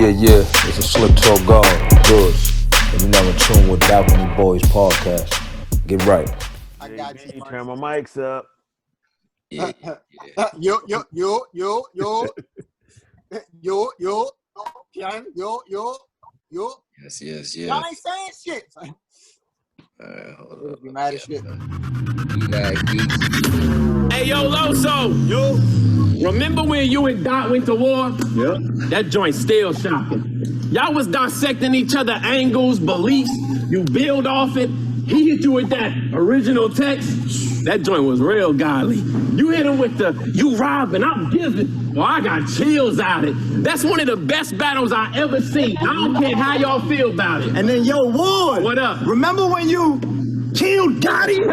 Yeah, it's a Slick Talk God, Goods. And you're now in tune with Balcony Boyz Podcast. Get right. I got you. Turn my mics up. Yo. Yes. Y'all ain't saying shit. Hold up. You mad as shit. Hey, yo, Loso. Yo. Remember when you and Dot went to war? Yep. That joint still shocking. Y'all was dissecting each other angles, beliefs. You build off it. He hit you with that original text. That joint was real godly. You hit him with the, you robbing, I'm giving. Well, I got chills out it. That's one of the best battles I ever seen. I don't care how y'all feel about it. And then, yo, Ward. What up? Remember when you killed Gotti?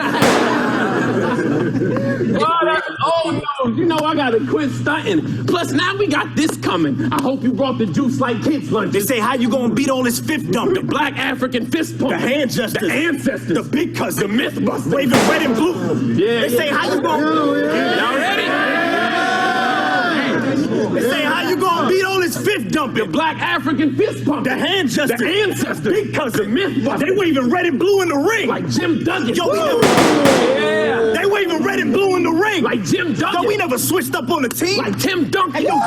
Oh no, you know I gotta quit stunting. Plus now we got this coming. I hope you brought the juice like kids lunch. They say, how you gonna beat all this fifth dump? The black African fist pump. The hand jesters. The ancestors. The big cousin. The myth buster. Waving red and blue. Yeah. They say, how you gonna... Y'all ready? They say, how you gonna beat all this fifth dumping? The black African fist pump. The hand jesters. The ancestors. Big cousin. The myth buster. They waving red and blue in the ring. Like Jim Duggan. Yo, yeah. They waving red and blue in the ring. Like Jim Duggan. Yo, we never switched up on the team. Like Tim Duncan. Hey, yo,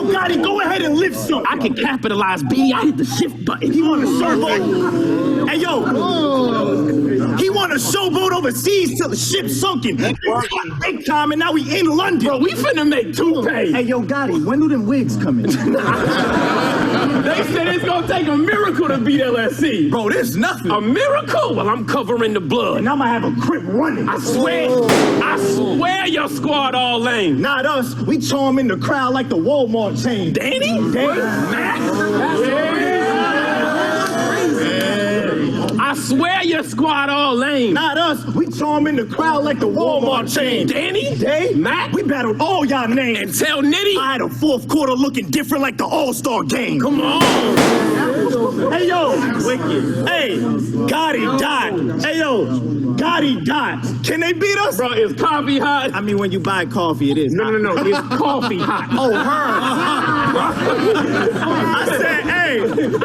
Gotti, go ahead and lift some. I can capitalize, B. I hit the shift button. He want to showboat. Hey, yo. He want to showboat overseas till the ship sunken. Big time, and now we in London. Bro, we finna make toupee. Hey, yo, Gotti, when do them wigs come in? They said it's gonna take a miracle to beat LSC. Bro, there's nothing. A miracle? Well, I'm covering the blood. And I'm gonna have a crip running. I swear your squad all lame. Not us. We charm in the crowd like the Walmart chain. Danny? I swear your squad all lame. Not us. We charm in the crowd like the Walmart chain. Danny? Dave? Matt? We battled all y'all names. And tell Nitty? I had a fourth quarter looking different like the All-Star game. Come on. Hey, yo. Wicked. Hey, Gotti died. Hey, yo. Gotti died. Can they beat us? Bro, is coffee hot? I mean, when you buy coffee, it is. No. It's coffee hot. Oh,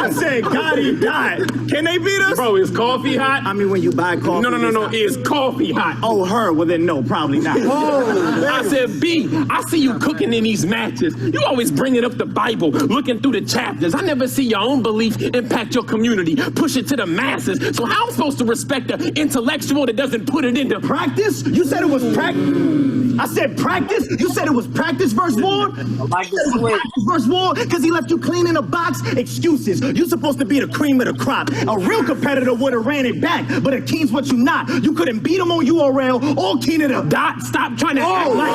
I said Gotti died. Can they beat us? Bro, is coffee hot? I mean, when you buy coffee. No. Is coffee hot? Oh, her. Well, then no, probably not. I said, B, I see you cooking in these matches. You always bringing up the Bible, looking through the chapters. I never see your own belief impact your community, push it to the masses. So how am I supposed to respect the intellectual that doesn't put it into practice? You said it was practice. I said practice? You said it was practice versus Ward? Practice versus Ward because he left you clean in a box? Excuses. You're supposed to be the cream of the crop. A real competitor would have ran it back, but Akeen's what you not. You couldn't beat him on URL or Keen it up. Dot, stop trying to act like...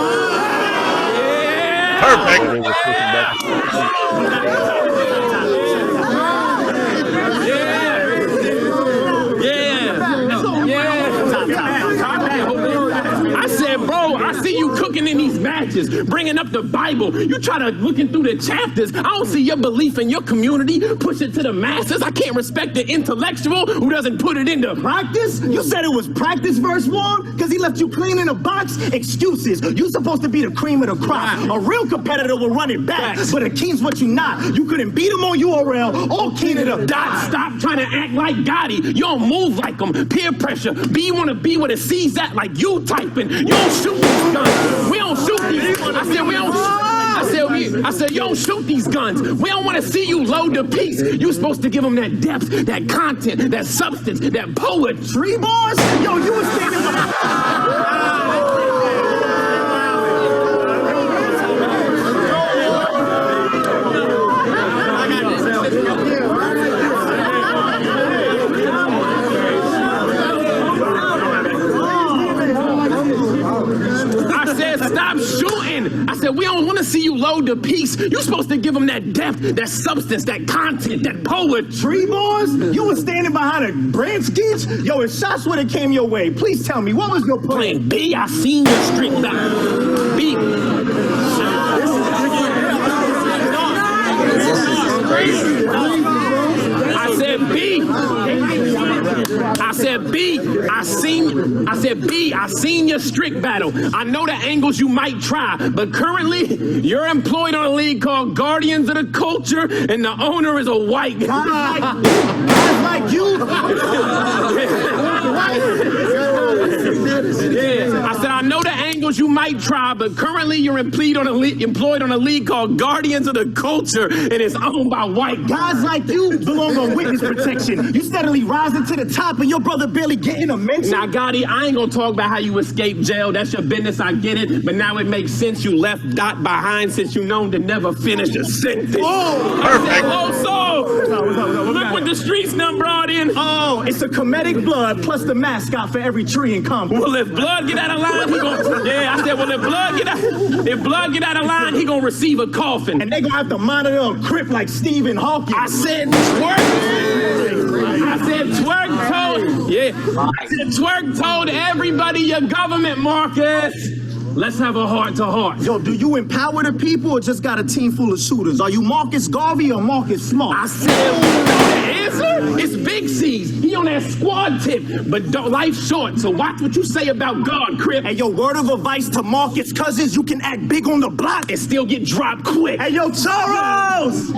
I said, bro, I see you cooking in these matches, bringing up the Bible. You try to looking through the chapters. I don't see your belief in your community. Push it to the masses. I can't respect the intellectual who doesn't put it into practice. You said it was practice versus Ward because he left you clean in a box. Excuses. You supposed to be the cream of the crop. A real competitor will run it back, but Akeen's what you not. You couldn't beat him on URL or Keen it up. Dot, stop trying to act like Gotti. You don't move like him. Peer pressure. B want to be where it sees that like you typing. You don't shoot these guns. We don't shoot these. I said, you don't shoot these guns. We don't want to see you load the piece. You supposed to give them that depth, that content, that substance, that poetry, boys. Yo, you was standing stop shooting. I said, we don't want to see you load the piece. You're supposed to give them that depth, that substance, that content, that poetry, boys. You were standing behind a branch geach? Yo, if shots would have came your way, please tell me, what was your plan? B, I seen your streak back. B. I said, B. I said, B, I seen your strict battle. I know the angles you might try, but currently you're employed on a league called Guardians of the Culture, and the owner is a white guy. Guys like you. Yeah, I said, I know the angles you might try, but currently you're employed on a league called Guardians of the Culture, and it's owned by white Guys like you belong on witness protection. You steadily rising to the top, and your brother barely getting a mention. Now, Gotti, I ain't gonna talk about how you escaped jail. That's your business, I get it. But now it makes sense you left Dot behind since you known to never finish a sentence. Oh, perfect. Loso, look what the streets done brought in. Oh, it's a comedic blood plus the mascot for every tree in Compton. Well, if blood get out of line, he gon' I said, well, if blood get out of line, he gonna receive a coffin. And they gonna have to monitor a crip like Stephen Hawking. I said twerk. I said twerk told everybody your government, Marcus. Let's have a heart-to-heart. Yo, do you empower the people or just got a team full of shooters? Are you Marcus Garvey or Marcus Smart? I said, the answer? It's Big C's. He on that squad tip, but life's short, so watch what you say about God, Crip. Hey, yo, word of advice to Marcus Cousins, you can act big on the block and still get dropped quick. Hey, yo, Charles!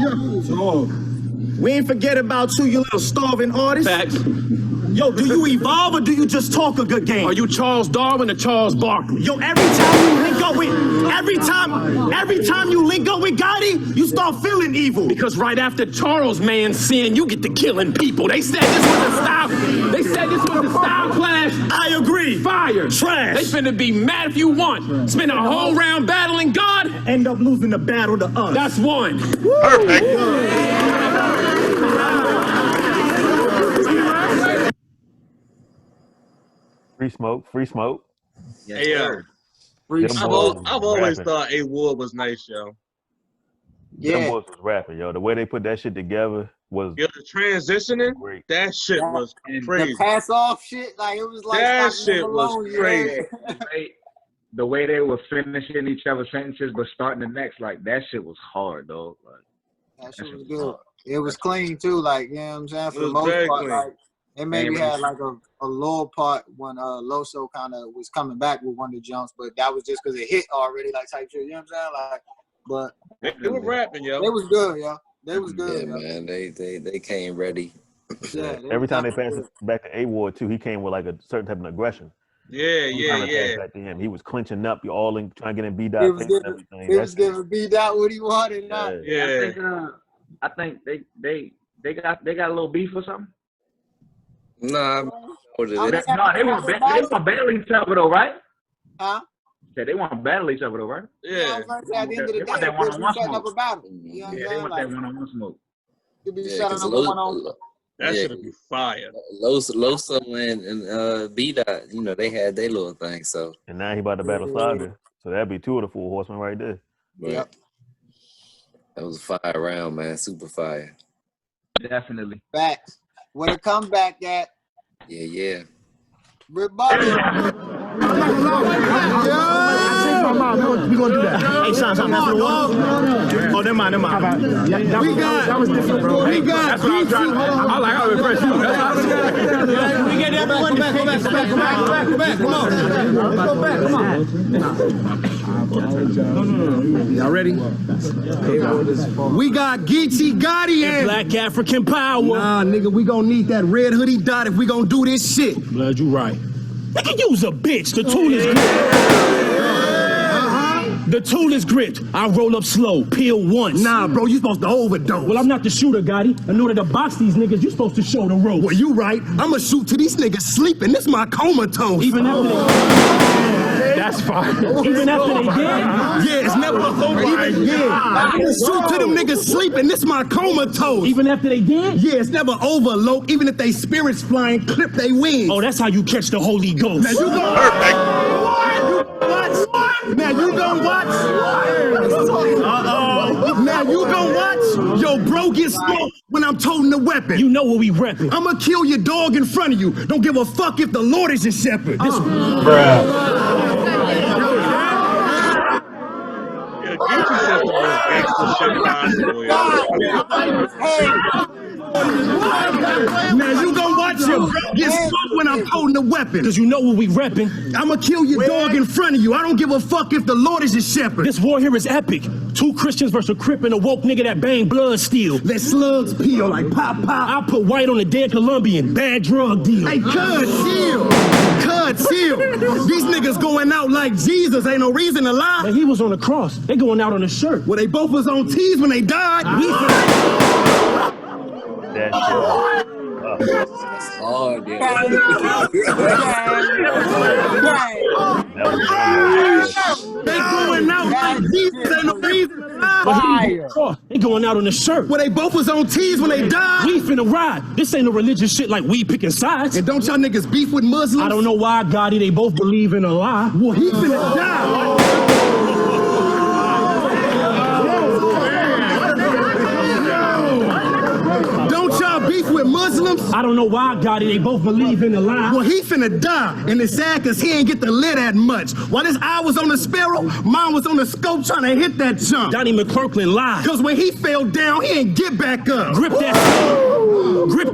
We ain't forget about you little starving artist. Facts. Yo, do you evolve or do you just talk a good game? Are you Charles Darwin or Charles Barkley? Yo, every time you link up with Gotti, you start feeling evil. Because right after Charles man sin, you get to killing people. They said this was a style clash. I agree. Fire. Trash. They finna be mad if you want. Spend a whole round battling God. End up losing the battle to us. That's one. Perfect. Free smoke. Yes, hey, I've always thought A.Ward was nice, yo. Yeah. Them boys was rapping, yo. The way they put that shit together was the transitioning. Great. That shit was crazy. The pass off shit, like it was like that shit was crazy. The way they were finishing each other's sentences but starting the next, like that shit was hard, though. Like, that shit was good. It was clean too, like, you know what I'm saying? For the most part, like it maybe had like a lower part when Loso kind of was coming back with one of the jumps, but that was just because it hit already, like type shit, you know what I'm saying? Like, but they were rapping, yo. They was good, yo. They was good, yeah, man. They came ready. Yeah, every time they passed it back to A.Ward too, he came with like a certain type of aggression. Yeah. Back to him. He was clinching up, all in trying to get in B.Dot. He was giving B.Dot what he wanted. Yeah. I think they got a little beef or something. Nah, they want to battle each other though, right? Huh? They want to battle each other though, right? Yeah. At the end of the day, they want setting up a battle. You know they want that one-on-one smoke. You be setting up a one-on-one. That should be fire. Loso and B.Dot, you know, they had their little thing, so. And now he about to battle Saga. So that'd be two of the four horsemen right there. Yep. That was a fire round, man. Super fire. Definitely. Facts. Where the comeback at? Yeah. Rebuttal. We gonna do that. Hey, Sean, that's the one. Oh, never mind. That was different, bro. That's what I was trying to. I like how impressed you. We get everyone. Go back. Come on. Y'all ready? We got Geechi Gotti in. Black African power. Nah, nigga, we gonna need that red hoodie Dot if we gonna do this shit. Blood, you right. Nigga, you's a bitch. The tool is gripped. The tool is gripped. I roll up slow, peel once. Nah, bro, you supposed to overdose. Well, I'm not the shooter, Gotti. In order to box these niggas, you supposed to show the ropes. Well, you right. I'ma shoot till these niggas sleeping. This my comatose. Even after they... That's fine. Even after they did? Yeah, it's never over. I'ma shoot till them niggas sleeping. This my comatose. Even after they did? Yeah, it's never over, Loke. Even if they spirits flying, clip they wings. Oh, that's how you catch the Holy Ghost. Now you go. Perfect. Now you gon' watch. Now you gon' watch. Yo, bro, get smoked when I'm toting the weapon. You know what we reppin'. I'ma kill your dog in front of you. Don't give a fuck if the Lord is your shepherd. Now you gon' watch your bro get smoked when I'm holding a weapon. Cause you know what we reppin'. I'ma kill your dog in front of you. I don't give a fuck if the Lord is your shepherd. This war here is epic. 2 Christians versus a Crip and a woke nigga that bang blood steel. Let slugs peel like pop pop. I put white on a dead Colombian. Bad drug deal. Hey, cuz, chill. Cuz, chill. These niggas going out like Jesus. Ain't no reason to lie. But he was on the cross. They going out on a shirt. Well, they both was on T's when they died. That shit. Oh, yeah. They going out like Jesus. Ain't no reason to lie. They going out on the shirt. Well, they both was on T's when they died. We finna ride. This ain't no religious shit like we picking sides. And don't y'all niggas beef with Muslims? I don't know why, Gotti, they both believe in a lie. Well, he finna die. Don't y'all beef with Muslims? I don't know why, Gotti, they both believe in a lie. Well, he finna die, and it's sad cause he ain't get to live that much. While his eye was on the sparrow, mine was on the scope trying to hit that jump. Donnie McClurkin lied. Cause when he fell down, he ain't get back up. Grip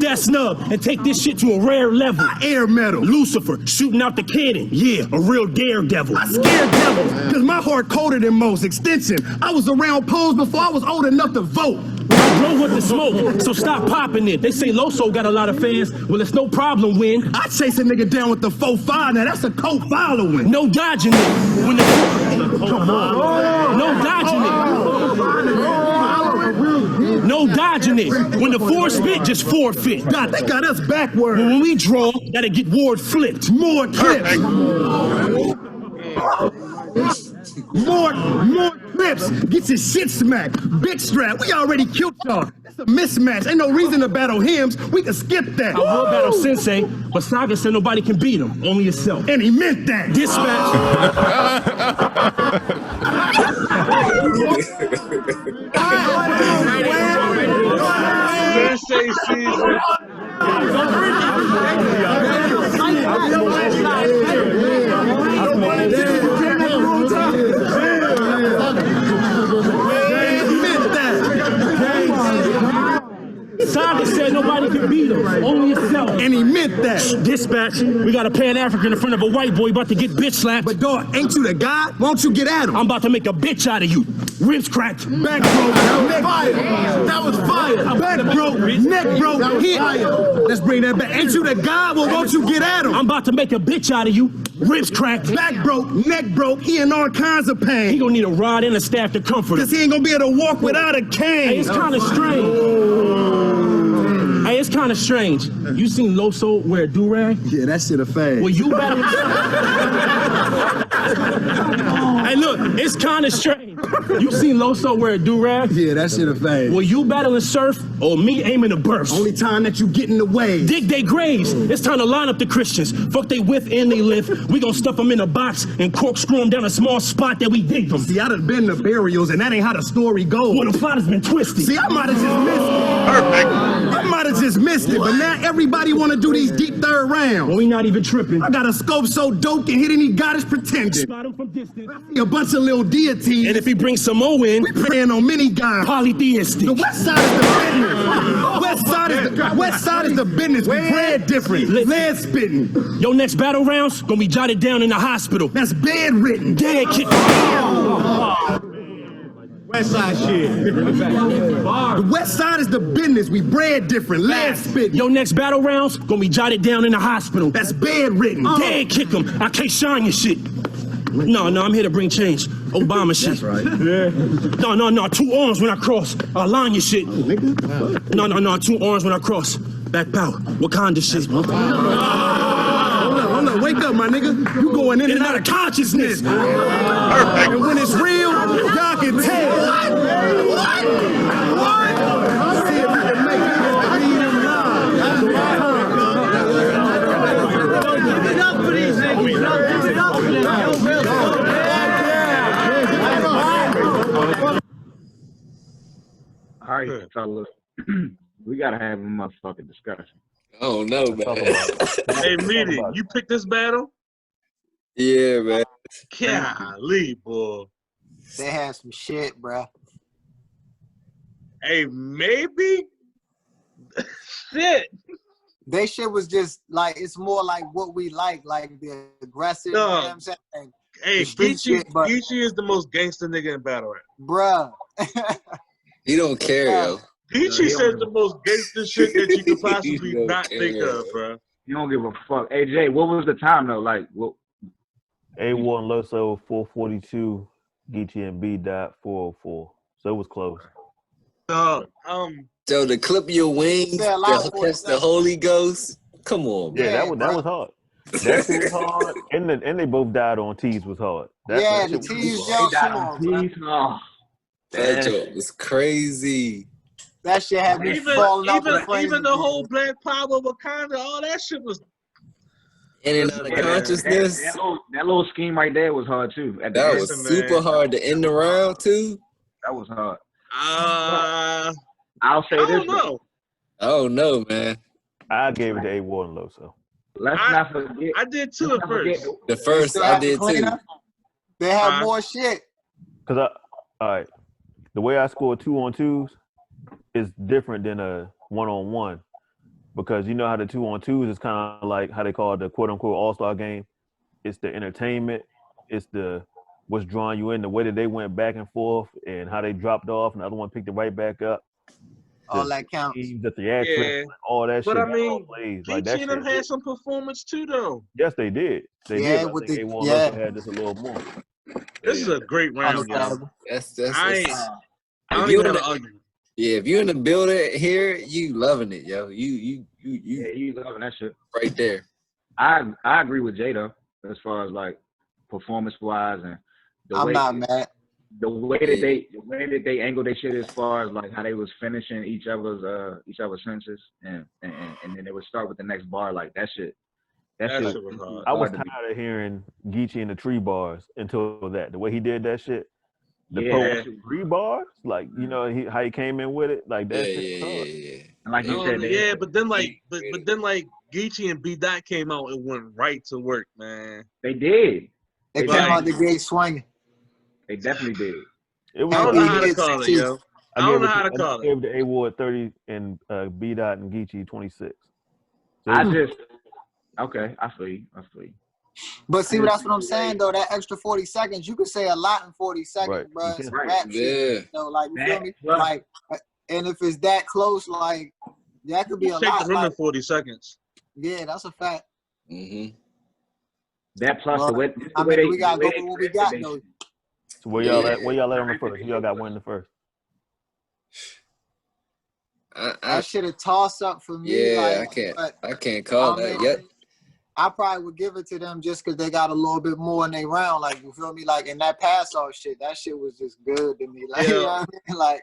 that snub and take this shit to a rare level. Air metal. Lucifer shooting out the cannon. Yeah, a real daredevil. I scared devils, cause my heart colder than most. Extension, I was around polls before I was old enough to vote. I drove with the smoke, so stop popping it. They say Loso got a lot of fans. Well, it's no problem when I chase a nigga down with the 4-5. Now that's a cult following. No dodging it. When no dodging it. No dodging it. When the 4 spit, just forfeit. God, they got us backward. When we draw, gotta get Ward flipped. More clips. More clips. Get your shit smacked. Big strap. We already killed y'all. That's a mismatch. Ain't no reason to battle hymns. We can skip that. I will battle Sensei, but Saga said nobody can beat him. Only yourself. And he meant that. Dispatch. Sensei season. Saga said nobody can beat him. Only yourself. And he meant that. Dispatch, we got a Pan-African in front of a white boy about to get bitch slapped. But dog, ain't you the guy? Why don't you get at him? I'm about to make a bitch out of you. Ribs cracked. Back broke. Neck fire. That was fire. Back broke. Neck broke. Hit. Let's bring that back. Ain't you the guy? Well, won't you get at him? I'm about to make a bitch out of you. Ribs cracked. Back broke. Neck broke. He in all kinds of pain. He gonna need a rod and a staff to comfort him. Cause he ain't gonna be able to walk without a cane. Hey, it's kind of strange. Hey, it's kind of strange. You seen Loso wear a do-rag? Yeah, that shit a fade. Well, you better... Hey, look, it's kind of strange. You seen Loso wear a do-rag? Yeah, that shit a fade. Well, you battling surf or me aiming to burst? Only time that you get in the way. Dig they graves. It's time to line up the Christians. Fuck they width and they lift. We gonna stuff them in a box and corkscrew them down a small spot that we dig them. See, I done been to burials and that ain't how the story goes. Well, the plot has been twisted. See, I might have just missed it. Perfect. I might have just missed it, but now everybody want to do these deep third rounds. Well, we not even tripping. I got a scope so dope can hit any goddess pretending. Spot him from distance. A bunch of little deities. And if he brings some more in, we praying on many guys. Polytheistic. The west side is the business. West side is the business. We bread different. Lead spitting. Your next battle rounds gonna be jotted down in the hospital. That's bedridden. Dead kid. West side shit. The west side is the business. We bread different. Lead spitting. Your next battle rounds gonna be jotted down in the hospital. That's bedridden. Dead kick 'em. I can't shine your shit. No, I'm here to bring change. Obama shit. That's right. Yeah. No. 2 arms when I cross. I'll line your shit. No. 2 arms when I cross. Back power. Wakanda shit. Hold up. Wake up, my nigga. You going in and out of consciousness. Perfect. And when it's real, y'all can tell. What? See if we can make it. Read them live. Give it up for these niggas. Give it up for them. All right, fellas. We gotta have a motherfucking discussion. Oh no, man. Hey, Meaty, you picked this battle? Yeah, man. Golly, boy. They had some shit, bro. Hey, maybe? Shit. They shit was just like, it's more like what we like the aggressive, you know what I'm saying? Hey, Geechi is the most gangster nigga in battle rap. Bruh. He don't care, yo. Geechi says the most gangster shit that you could possibly not think of, bro. You don't give a fuck. Hey, Jay, what was the time, though? Like, what? A.Ward and Loso, 442. Geechi and B.Dot, 404. So it was close. So to clip your wings, catch the Holy Ghost. Come on, man. Yeah, that was hard. That shit was hard. And they both died on T's was hard. The T's jump. Come on, that joke was crazy. That shit had me falling off the flames. Even the whole Black Power, Wakanda, all that shit was in and out of consciousness. That little scheme right there was hard too. That was super hard to end the round too. That was hard. I'll say this. I don't know, man. I gave it to A.Ward and Loso. Let's not forget. I did too at first. The first I did too. They had more shit. All right, the way I score 2-on-2s is different than a 1-on-1 because you know how the 2-on-2s is kind of like how they call it the quote unquote all-star game. It's the entertainment. It's the what's drawing you in, the way that they went back and forth and how they dropped off and the other one picked it right back up. All that counts. The theatrics, all that shit. But I mean, Geechi and them had some performance too, though. Yes, they did. They did. I think A.Ward also had just a little more. This is a great round, y'all. I don't even have to argue. Yeah, if you're in the building here, you loving it, yo. You loving that shit right there. I agree with Jay though, as far as like performance wise and I'm not mad. The way that they angled their shit as far as like how they was finishing each other's sentences and then they would start with the next bar like that shit. That shit was hard. I was tired of hearing Geechi in the tree bars until that. The way he did that shit. The three bars, like you know how he came in with it, like that shit was hard. And like you said, but then Geechi and B.Dot came out and went right to work, man. They did. They came out the gate swinging. They definitely did. It was I don't know how to call it, yo. I don't know how to call it. I gave the A.Ward 30 and B.Dot and Geechi 26. So I feel you. But see, that's what I'm saying though. That extra 40 seconds, you could say a lot in 40 seconds, bro. It's rap shit. You know, like you feel me? Like, and if it's that close, like that could be a lot. Take the room in 40 seconds. Yeah, that's a fact. Mm-hmm. That plus the way. We gotta go for what we got though. So where y'all at? Where y'all at on the first? Y'all got one in the first. That shit a toss up for me. Yeah, I can't call that yet. I probably would give it to them just because they got a little bit more in their round. Like, you feel me? Like, in that pass-off shit, that shit was just good to me. Like, you know what I mean? Like,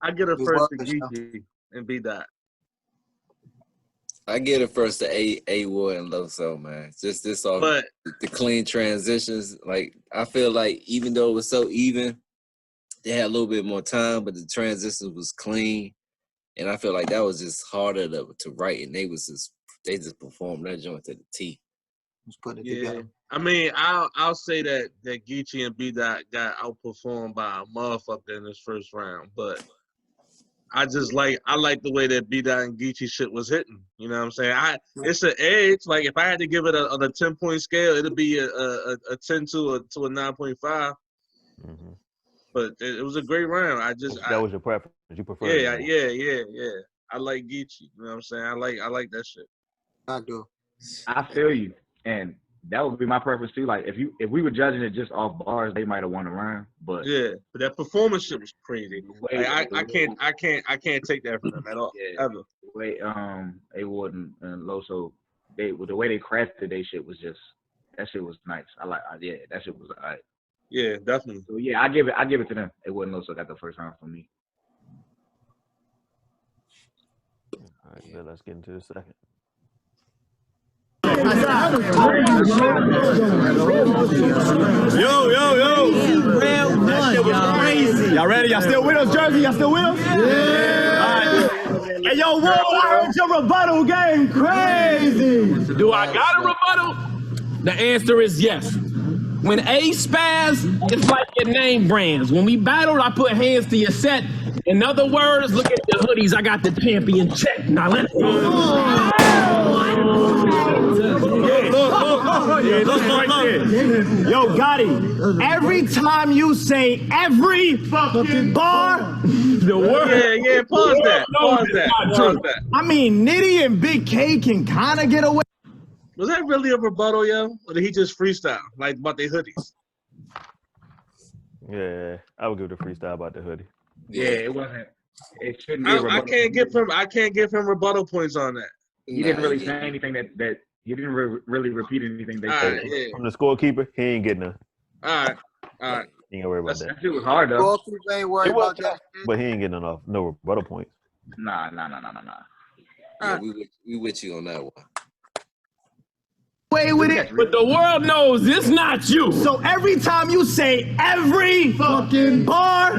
I get a first to Geechi and B.Dot. I get it first to A.Ward and Loso, man. Just this off the clean transitions. Like, I feel like even though it was so even, they had a little bit more time, but the transitions was clean. And I feel like that was just harder to write, and they just performed that joint to the T. Let's put it together. I mean, I'll say that Geechi and B.Dot got outperformed by a motherfucker in this first round, but I like the way that B.Dot and Geechi shit was hitting. You know what I'm saying? It's an edge. Like if I had to give it on a 10-point scale, it'd be a 10 to a 9.5. Mm-hmm. But it was a great round. That was your preference. You prefer? Yeah. I like Geechi. You know what I'm saying? I like that shit. I do. I feel you, and that would be my preference too. Like if we were judging it just off bars, they might have won the round. But but that performance shit was crazy. Like, I can't take that from them at all. Yeah. Ever. The way A.Ward and Loso, the way they crafted their shit was just that shit was nice. That shit was alright. Yeah, definitely. So yeah, I give it to them. A.Ward and Loso got the first round from me. All right, so let's get into the second. Yo. That shit was crazy. Y'all ready? Y'all still with us, Jersey? Y'all still with us? Yeah. All right. Hey, yo, Ward, I heard your rebuttal game crazy. Do I got a rebuttal? The answer is yes. When A spaz, it's like your name brands. When we battled, I put hands to your set. In other words, look at the hoodies. I got the champion check. Now let's go. Yo, Gotti, every time you say every fucking bar, the word. Yeah, pause that. I mean, Nitty and Big K can kind of get away. Was that really a rebuttal, yo? Or did he just freestyle, like about their hoodies? Yeah, I would give it a freestyle about the hoodie. Yeah, it wasn't. It shouldn't be. I can't give him rebuttal points on that. He didn't really say anything that he didn't really repeat anything they said. Right, yeah. From the scorekeeper, he ain't getting none. All right. He ain't gonna worry about that. That shit was hard though. Goalkeeper ain't worried about that. But he ain't getting enough, no rebuttal points. Nah. Yeah, we with you on that one. Way with it. But the world knows it's not you. So every time you say every fucking bar,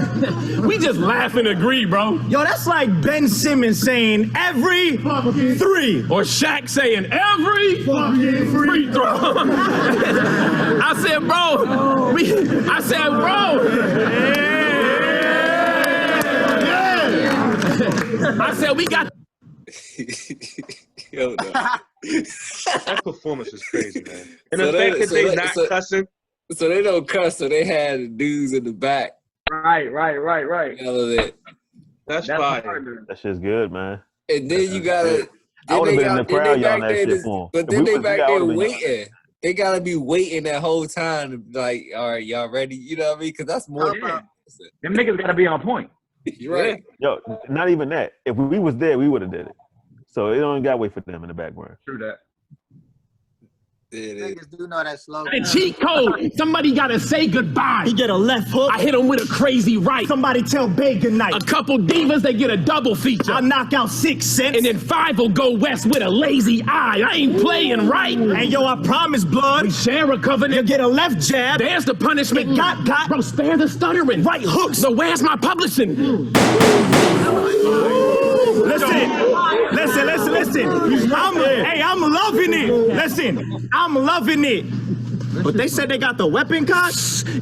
We just laugh and agree, bro. yo, that's like Ben Simmons saying every fucking three. Or Shaq saying every fucking free throw. I said, bro. I said, we got. Yo, no. That performance is crazy, man. And So the fact that they not cussing. So they don't cuss, so they had dudes in the back. Right. All of it. That's fire. That shit's good, man. And then you gotta. I would have been in the crowd yelling that shit this, for him. but then they back there waiting. They gotta be waiting that whole time. Like, all right, y'all ready? You know what I mean? Because that's more. Yeah. Them niggas gotta be on point. You're right. Yo, not even that. If we was there, we would have did it. So it only got to wait for them in the background. True that. Niggas do know that slogan. A cheat code. Somebody gotta say goodbye. He get a left hook. I hit him with a crazy right. Somebody tell Bay good night. A couple divas, they get a double feature. I knock out 6 cents. And then 5 will go west with a lazy eye. I ain't playing right. Hey, yo, I promise, blood. We share a covenant. You get a left jab. There's the punishment. It got. Bro, spare the stuttering. Right hooks. So where's my publishing? Listen. I'm loving it. Listen, I'm loving it. But they said they got the weapon cock?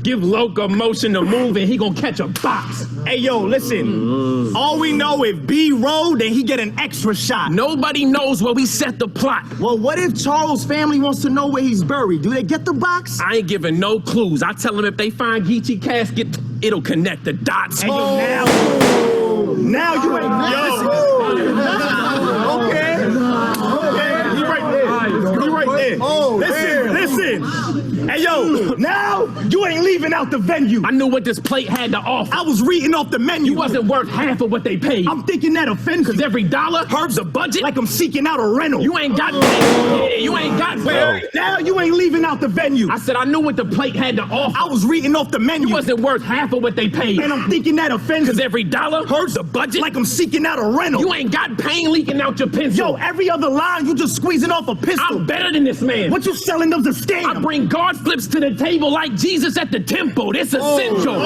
Give locomotion to move and he gonna catch a box. Hey, yo, listen. All we know if B roll, then he get an extra shot. Nobody knows where we set the plot. Well, what if Charles' family wants to know where he's buried? Do they get the box? I ain't giving no clues. I tell them if they find Geechi casket, it'll connect the dots. Hey, yo, now you ain't... Okay. He right there. Oh, listen. Hey, yo, now you ain't leaving out the venue. I knew what this plate had to offer. I was reading off the menu. You wasn't worth half of what they paid. I'm thinking that offends you. Cause every dollar hurts the budget. Like I'm seeking out a rental. You ain't got you ain't got Now you ain't leaving out the venue. I said I knew what the plate had to offer. I was reading off the menu. You wasn't worth half of what they paid. And I'm thinking that offends you. Cause every dollar hurts the budget. Like I'm seeking out a rental. You ain't got pain leaking out your pencil. Yo, every other line you just squeezing off a pistol. I'm better than this man. What you selling them's a scam. I bring guard flips to the table like Jesus at the temple. This essential.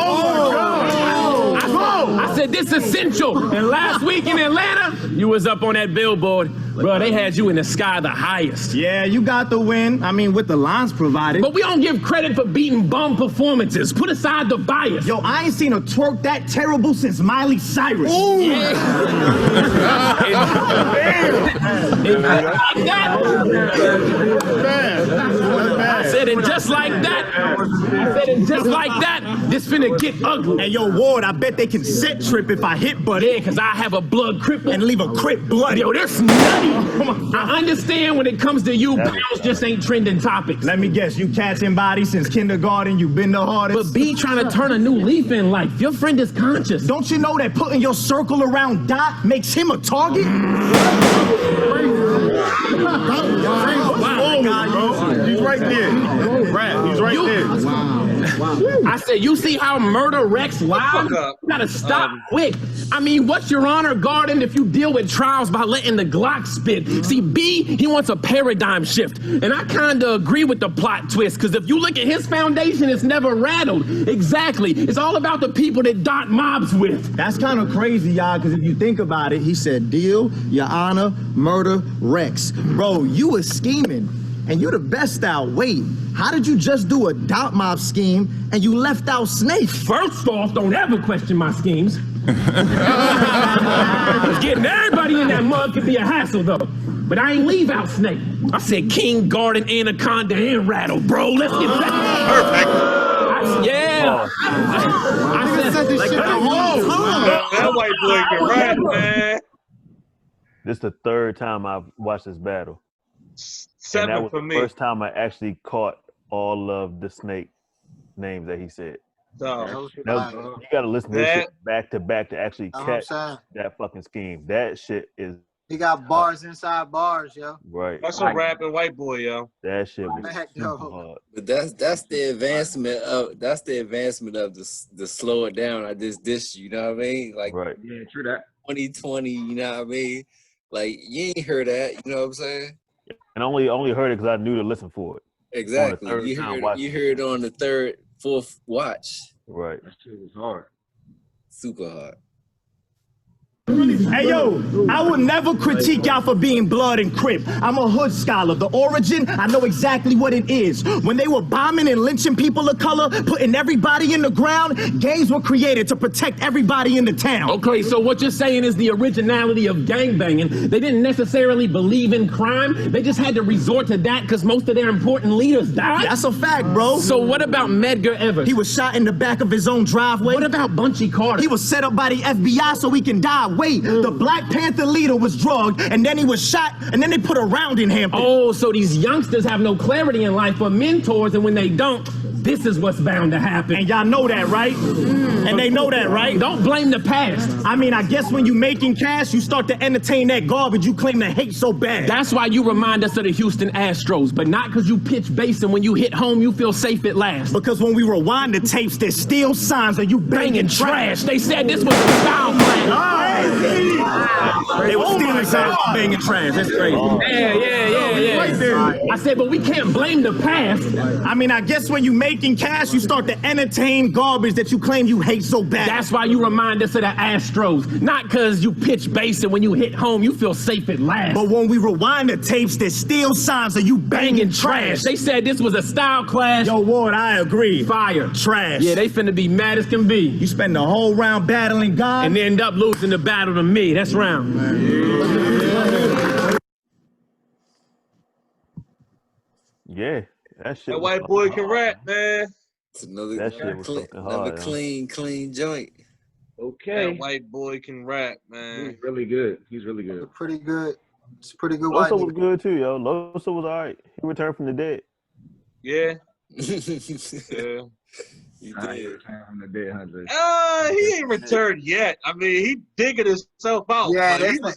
I said this essential. And last week in Atlanta, you was up on that billboard. Bro, they had you in the sky the highest. Yeah, you got the win. I mean, with the lines provided. But we don't give credit for beating bum performances. Put aside the bias. Yo, I ain't seen a twerk that terrible since Miley Cyrus. Ooh. Yeah. I said it just like that. This finna get ugly. Hey, yo, Ward, I bet they can set trip if I hit, buddy. Yeah, cause I have a blood cripple. And leave a crip bloody. Yo, this nutty. I understand when it comes to you, pounds just ain't trending topics. Let me guess, you cats in body since kindergarten, you been the hardest. But B trying to turn a new leaf in life. Your friend is conscious. Don't you know that putting your circle around Dot makes him a target? He's right there. He's right there. I said, you see how murder wrecks lives? You gotta stop quick. I mean, what's your honor guarding if you deal with trials by letting the Glock spit? See, B, he wants a paradigm shift. And I kinda agree with the plot twist, because if you look at his foundation, it's never rattled. Exactly. It's all about the people that Dot mobs with. That's kind of crazy, y'all, because if you think about it, he said deal, your honor, murder, Rex. Bro, you was scheming. And you the best out. Wait, how did you just do a Dot mob scheme and you left out Snake? First off, don't ever question my schemes. Getting everybody in that mug could be a hassle, though. But I ain't leave out Snake. I said King, Garden, Anaconda, and Rattle, bro. Let's get back. Perfect. I said this shit the whole time. That white boy can rap, man. This is the third time I've watched this battle. 7 and that was for me. The first time I actually caught all of the Snake names that he said. So, you gotta listen to this shit back to back to actually catch that fucking scheme. That shit is. He got bars inside bars, yo. Right. That's a rapping white boy, yo. That shit was hard. But that's the advancement of the slow it down. I just dish, you know what I mean? Like, right. Yeah, true that. 2020, you know what I mean? Like, you ain't heard that, you know what I'm saying? And only heard it because I knew to listen for it. Exactly. You heard it on the third, fourth watch. Right. That shit was hard. Super hard. Hey yo, I will never critique y'all for being blood and Crip. I'm a hood scholar. The origin, I know exactly what it is. When they were bombing and lynching people of color, putting everybody in the ground, gangs were created to protect everybody in the town. Okay, so what you're saying is the originality of gangbanging. They didn't necessarily believe in crime. They just had to resort to that because most of their important leaders died. That's a fact, bro. So what about Medgar Evers? He was shot in the back of his own driveway. What about Bunchy Carter? He was set up by the FBI so he can die. Wait, the Black Panther leader was drugged, and then he was shot, and then they put a round in him. Oh, so these youngsters have no clarity in life for mentors, and when they don't, this is what's bound to happen. And y'all know that, right? And they know that, right? Don't blame the past. I mean, I guess when you making cash, you start to entertain that garbage you claim to hate so bad. That's why you remind us of the Houston Astros, but not because you pitch bass and when you hit home, you feel safe at last. Because when we rewind the tapes, there's still signs of you banging trash. They said this was a style clash. They were stealing signs banging trash. That's crazy. Yeah. Right there. I said, but we can't blame the past. I mean, I guess when you making cash, you start to entertain garbage that you claim you hate so bad. That's why you remind us of the Astros, not because you pitch bass and when you hit home, you feel safe at last. But when we rewind the tapes, there's still signs of you banging trash. They said this was a style clash. Yo, Ward, I agree. Fire. Trash. Yeah, they finna be mad as can be. You spend the whole round battling God and end up losing the battle to me. That's round. Yeah, that shit. That white boy can rap, man. It's another, that shit was fucking hard. Another clean joint. Okay. That white boy can rap, man. He's really good. He's really good. Pretty good. It's pretty good. Loso was good too, yo. Loso was alright. He returned from the dead. Yeah. Yeah. He did. From the dead, he ain't returned yet. I mean, he digging himself out. Yeah, like,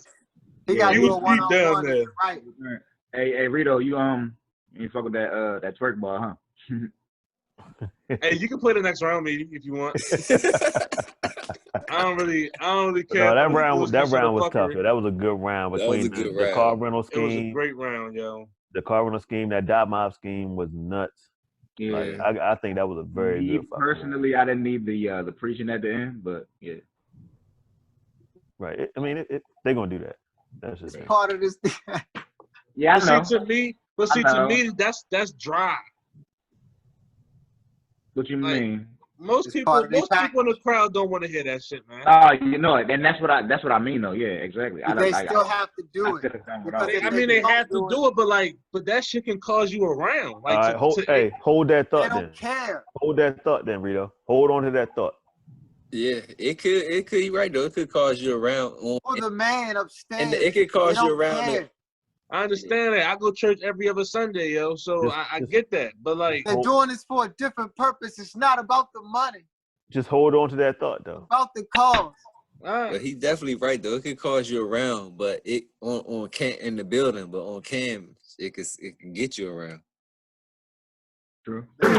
he got he to do a was deep down one-on-one. there. Right. Hey, Rito, you fuck with that twerk ball, huh? Hey, you can play the next round, maybe, if you want. I don't really care. No, that round was tough. Yo. That was a good round between the car rental scheme. It was a great round, yo. The car rental scheme, that dot mob scheme was nuts. Yeah, like, I think that was a very good fight. Personally, I didn't need the preaching at the end, but yeah. Right. They're gonna do that. That's just part of this thing. Yeah, I know. To me, that's dry. What you mean? Most people in the crowd don't want to hear that shit, man. Oh, you know it, and that's what I mean, though. Yeah, exactly. They still have to do it. They have to do it, but that shit can cause you around. Like, all right, hold that thought. They don't care. Hold that thought, then, Rito. Hold on to that thought. Yeah, it could. You're right, though. It could cause you around. For the man upstairs, and it could cause you around. I understand that. I go to church every other Sunday, yo. So I get that. But like, they're doing this for a different purpose. It's not about the money. Just hold on to that thought, though. About the cause. But he's definitely right, though. It could cause you around, but it on cam in the building, but on cam it can get you around. True. Let's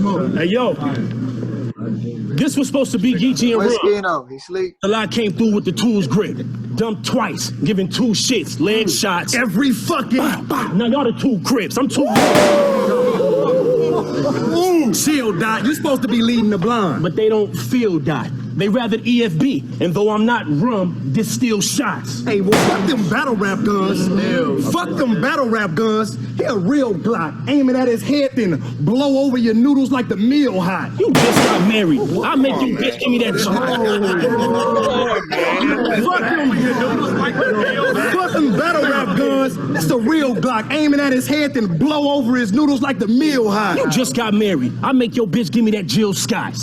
go. Hey, yo. This was supposed to be Geechi and Real. He sleep. The lie came through with the tools grip. Dumped twice, giving 2 shits, leg shots, every fucking. Now y'all the 2 Crips. I'm 2. Chill, Dot. You supposed to be leading the blind. But they don't feel Dot. They rather EFB, and though I'm not rum, distill shots. Hey, well, fuck them battle rap guns. Fuck them battle rap guns. He a real Glock. Aim it at his head, then blow over your noodles like the meal hot. You just got married. I make you bitch give me that Fuck them battle rap guns. That's the real Glock. Aiming at his head, then blow over his noodles like the meal hot. You just got married. I make your bitch give me that Jill Scott.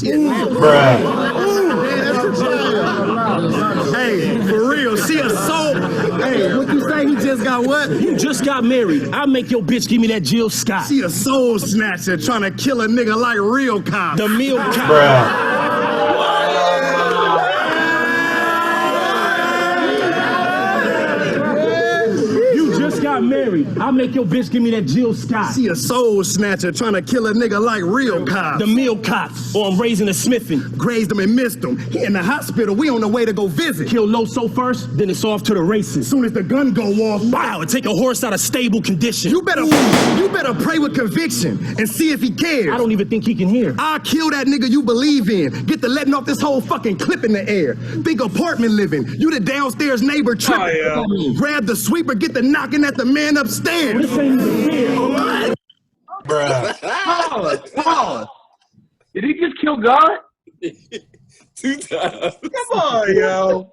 Hey, for real, she a soul. Hey, what you say? He just got what? You just got married. I make your bitch give me that Jill Scott. She a soul snatcher trying to kill a nigga like real cop. The meal cop. Got married. I make your bitch give me that Jill Scott. She a soul snatcher trying to kill a nigga like real cops. The meal cops, or I'm raising a Smithin. Grazed him and missed him. He in the hospital. We on the way to go visit. Kill Loso first, then it's off to the races. Soon as the gun go off, wow, and take a horse out of stable condition. You better pray with conviction and see if he cares. I don't even think he can hear. I'll kill that nigga you believe in. Get to letting off this whole fucking clip in the air. Think apartment living. You the downstairs neighbor tripping. Grab the sweeper, get the knocking at the man upstairs. Pause. Did he just kill God? 2 times. Come on, yo.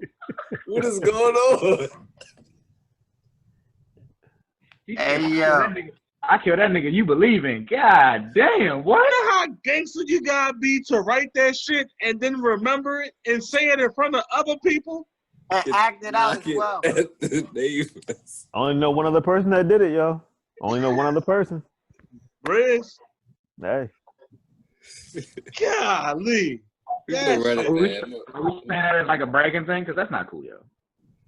What is going on? Hey, yo. I killed that nigga you believe in. God damn, what? You know how gangster you gotta be to write that shit and then remember it and say it in front of other people? And act it out as well. I only know one other person that did it, yo. Only know one other person. Briz. Hey. Golly. Are we saying that as like a bragging thing? Because that's not cool, yo.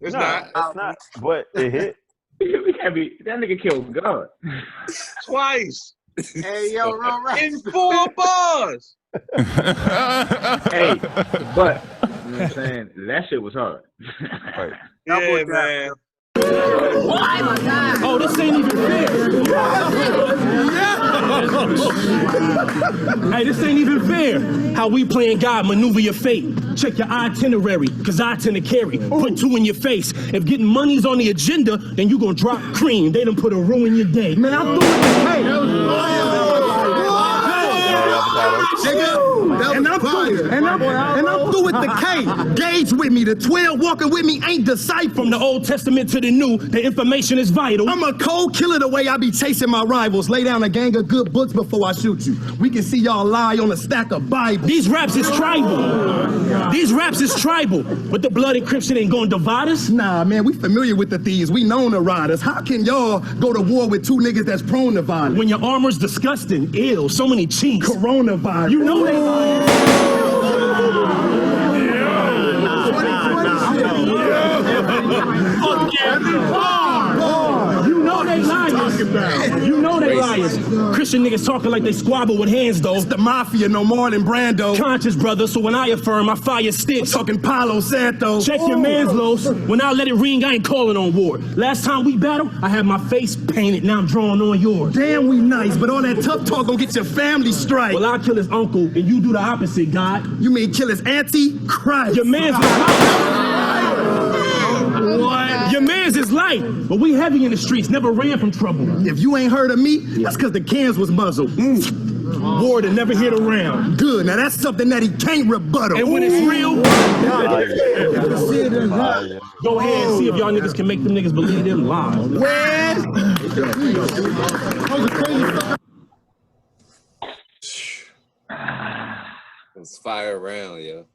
It's not. It's not. But it hit. We can't be. That nigga killed God. Twice. Hey, yo, right. In 4 bars. Hey, but you know what I'm saying? That shit was hard. Right. Yeah, man. What? Oh, this ain't even fair. Hey, this ain't even fair. How we playing God, maneuver your fate. Check your itinerary, cause I tend to carry. Put 2 in your face. If getting money's on the agenda, then you gonna drop cream. They done put a ruin your day. Man, I'm doing it. Hey. And I'm through with the K. Gauge with me. The 12 walking with me ain't deciphered. From the Old Testament to the New, the information is vital. I'm a cold killer the way I be chasing my rivals. Lay down a gang of good books before I shoot you. We can see y'all lie on a stack of Bibles. These raps is tribal. These raps is tribal. But the blood encryption ain't gonna divide us? Nah, man, we familiar with the thieves. We known the riders. How can y'all go to war with 2 niggas that's prone to violence? When your armor's disgusting, ill, so many cheats. Coronavirus. You know they lying. You know they liars. You know they liars. Christian niggas talking like they squabble with hands though. It's the mafia no more than Brando. Conscious brother, so when I affirm, I fire sticks. Talking Palo Santo. Check your man's Los. When I let it ring, I ain't calling on war. Last time we battled, I had my face painted. Now I'm drawing on yours. Damn, we nice, but all that tough talk gon' get your family straight. Well, I'll kill his uncle, and you do the opposite, God. You mean kill his auntie? Christ. Your man's what? Your man's is light, but we heavy in the streets, never ran from trouble. If you ain't heard of me, that's because the cans was muzzled. Ward and never hit around. Good, now that's something that he can't rebuttal. And when it's real, go ahead and see if y'all niggas can make them niggas believe them lies. It was fire around, yo.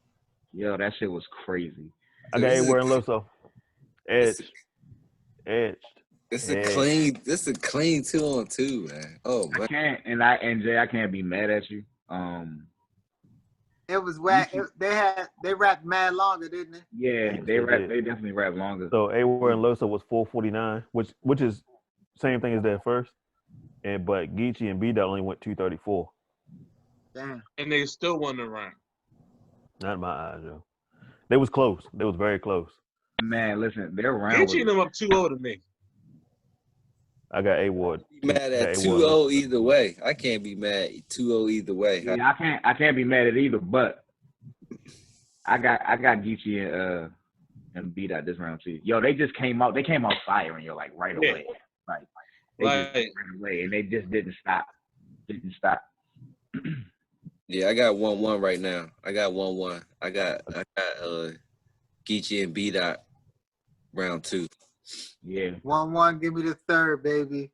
Yo, that shit was crazy. I got A.Ward and Loso. Edged. It's a clean 2-on-2, man. Oh man. I can't be mad at you. It was whack. They rapped mad longer, didn't they? Yeah, they definitely rap longer. So A.Ward and Loso was 449, which is same thing as that first. But Geechi and B.Dot only went 234. Damn. And they still won the round. Not in my eyes, yo. They was close. They was very close. Man, listen, their round. Geechi them up 2-0 to me. I got A.Ward. Mad at 2-0 either way. I can't be mad 2-0 either way. Yeah, I can't be mad at either, but I got Geechi and B.Dot this round too. Yo, they just came out. They came out firing, yo, like right away. Like they just ran away, and they just didn't stop. Yeah, I got 1-1 right now. I got 1-1. I got Geechi and B.Dot round 2. Yeah. 1-1. Give me the third, baby.